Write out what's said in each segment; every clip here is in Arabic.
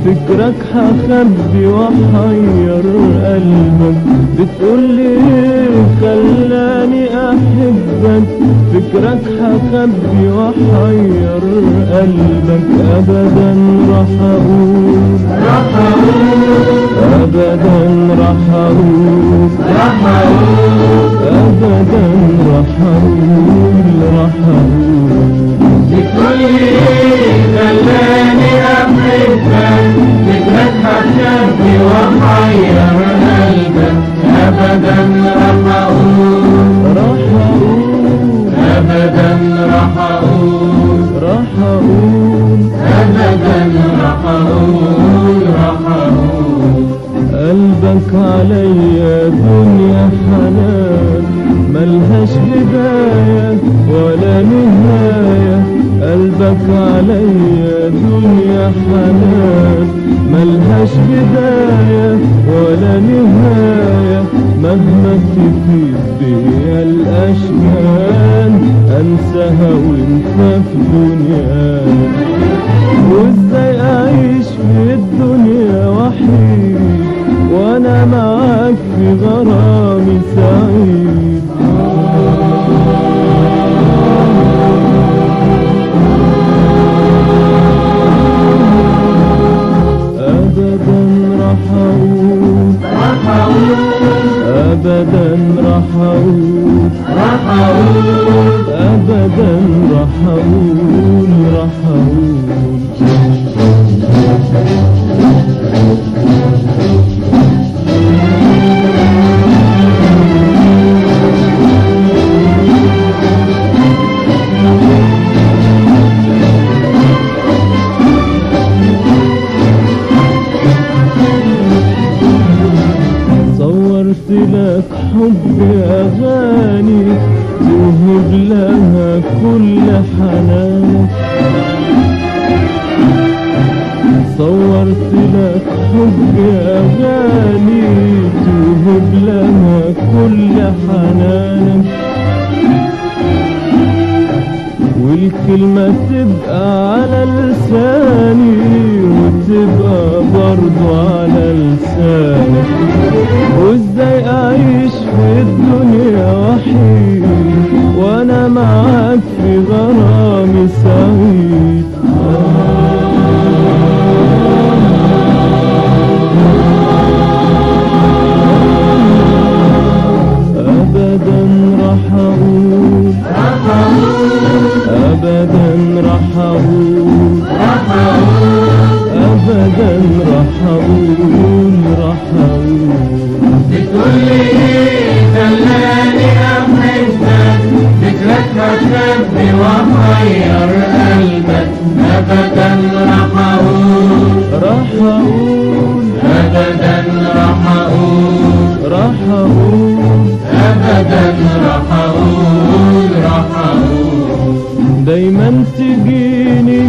فكرك هخبي وحير قلبك، بتقولي خلاني احبك. فكرك هخبي وحير قلبك، ابدا راح اقول ابدا راح اقول ابدا راح اقول بتقولي خلاني احبك، فكرك هخبي وحير قلبك، ابدا راح اقول ابدا راح اقول ابدا راح اقول قلبك عليا دنيا حنان، ملهاش بداية ولا نهاية. قلبك عليا دنيا حنان، ملهاش بداية ولا نهاية. مهما تفيد بيا الأشجان، أنساها وانت في دنياك. وازاي أعيش في الدنيا وحيد وأنا معاك في غرامي سعيد. أبدا راح أقول أبدا راح أقول أبدا راح أقول صورت لك حب أغاني توهب لها كل حنان. صورت لك حب أغاني توهب لها كل حنان. والكلمة تبقى على لساني وتبقى برضو على لسانك. وازاي اعيش في الدنيا وحيد وانا معاك في غرامي سعيد. ابدا راح اقول ابدا راح اقول ابدا راح اقول بتقولي خلاني احبك، فكرك هخبي وحير قلبك، ابدا راح اقول ابدا راح اقول ابدا راح اقول دايما تجيني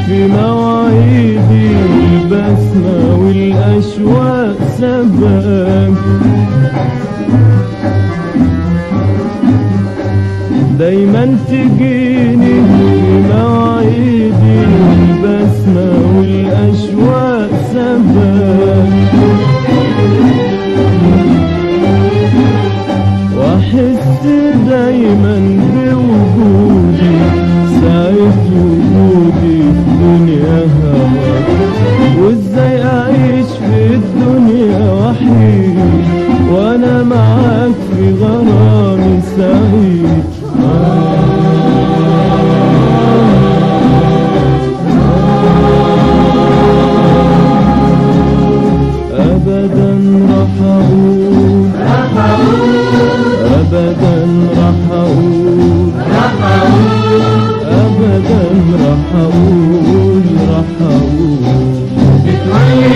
في مواعيدي البسمة والأشواق سباك. دايما تجيني في مواعيدي البسمة والأشواق سباك. واحس دايما بوجودي ساعة وجودي في دنيا هواك. وازاي اعيش في الدنيا وحيد وانا معاك في غرامي سعيد. ابدا راح اقول ابدا راح اقول ابدا راح اقول بتقولي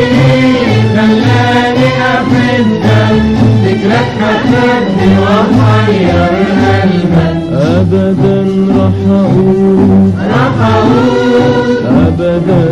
خلاني احبك، فكرك هخبي وحير قلبك، ابدا راح اقول ابدا